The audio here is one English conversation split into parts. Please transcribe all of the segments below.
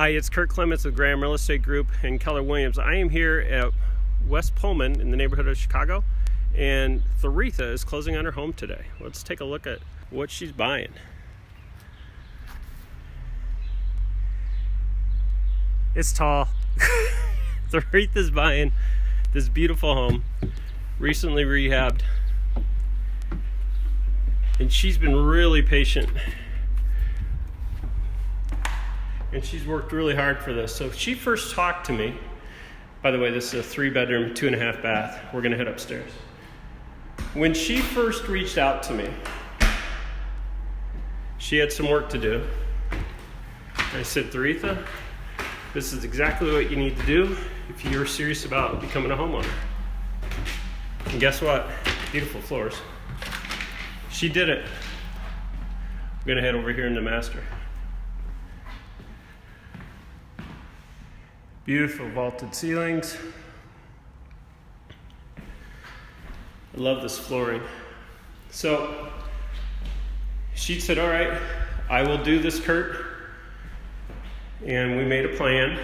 Hi, it's Kurt Clements with Graham Real Estate Group and Keller Williams. I am here at West Pullman in the neighborhood of Chicago, and Theretha is closing on her home today. Let's take a look at what she's buying. It's tall. Theretha's buying this beautiful home, recently rehabbed, and she's been really patient. And she's worked really hard for this. So she first talked to me. By the way, this is a 3-bedroom, 2.5 bath. We're gonna head upstairs. When she first reached out to me, she had some work to do. I said, Theretha, this is exactly what you need to do if you're serious about becoming a homeowner. And guess what? Beautiful floors. She did it. We're gonna head over here in the master. Beautiful vaulted ceilings. I love this flooring. So she said, all right, I will do this, Kurt. And we made a plan.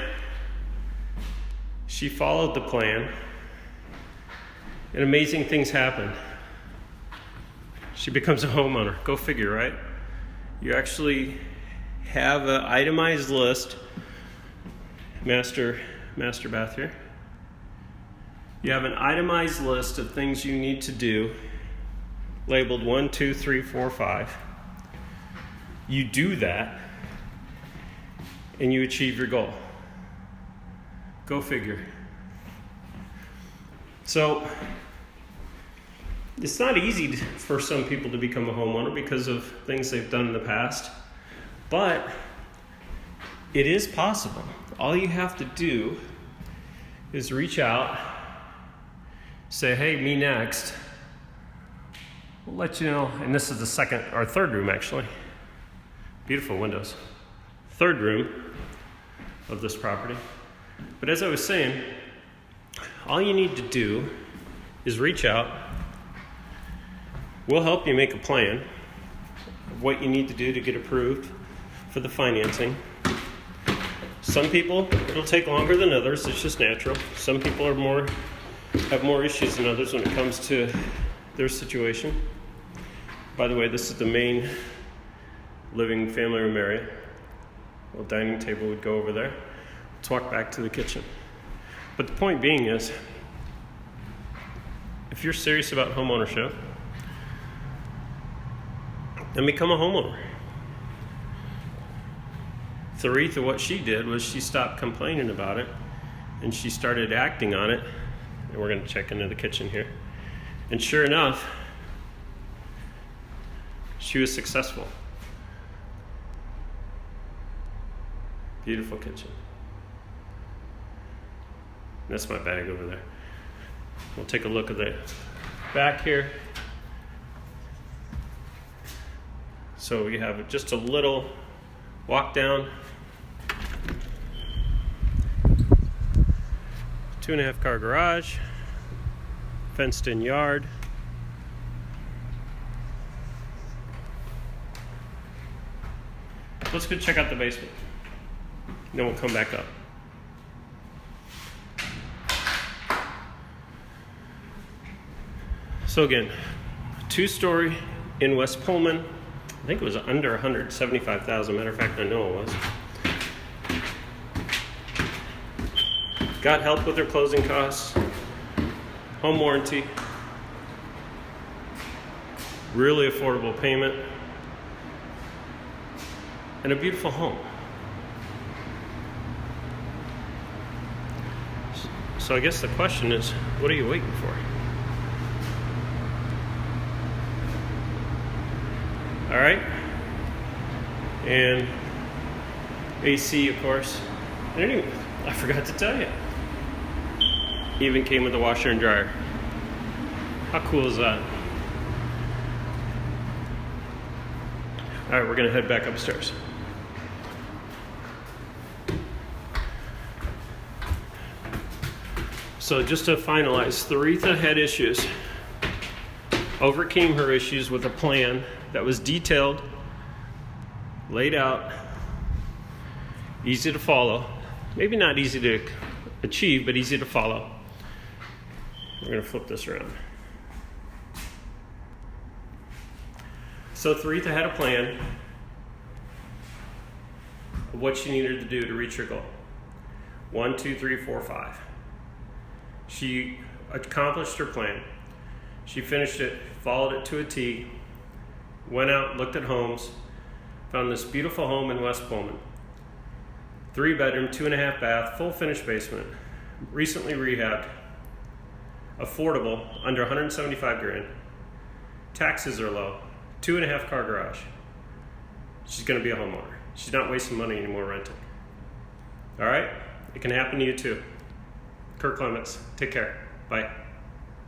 She followed the plan. And amazing things happened. She becomes a homeowner. Go figure, right? You actually have an itemized list. Master bath here. You have an itemized list of things you need to do, labeled 1, 2, 3, 4, 5. You do that, and you achieve your goal. Go figure. So, it's not easy for some people to become a homeowner because of things they've done in the past, but it is possible. All you have to do is reach out, say, hey, me next. We'll let you know. And this is the second or third room, actually. Beautiful windows. Third room of this property. But as I was saying, all you need to do is reach out. We'll help you make a plan of what you need to do to get approved for the financing. Some people, it'll take longer than others. It's just natural. Some people have more issues than others when it comes to their situation. By the way, this is the main living family room area. A little dining table would go over there. Let's walk back to the kitchen. But the point being is, if you're serious about home ownership, then become a homeowner. Theretha, what she did was she stopped complaining about it and she started acting on it. And we're going to check into the kitchen here. And sure enough, she was successful. Beautiful kitchen. That's my bag over there. We'll take a look at the back here. So we have just a little walk down. 2.5 car garage, fenced in yard. Let's go check out the basement. Then we'll come back up. So again, 2-story in West Pullman. I think it was under $175,000. Matter of fact, I know it was. Got help with their closing costs, home warranty, really affordable payment, and a beautiful home. So I guess the question is, what are you waiting for? All right, and AC, of course. And anyway, I forgot to tell you. Even came with a washer and dryer. How cool is that? All right, we're gonna head back upstairs. So just to finalize, Theretha had issues, overcame her issues with a plan that was detailed, laid out, easy to follow. Maybe not easy to achieve, but easy to follow. We're going to flip this around. So Theretha had a plan of what she needed to do to reach her goal. 1, 2, 3, 4, 5. She accomplished her plan. She finished it, followed it to a T, went out, looked at homes, found this beautiful home in West Pullman. 3-bedroom, 2.5 bath, full finished basement, recently rehabbed, affordable, under 175 grand. Taxes are low, 2.5 car garage. She's gonna be a homeowner. She's not wasting money anymore renting. All right, it can happen to you too. Clements, take care, bye.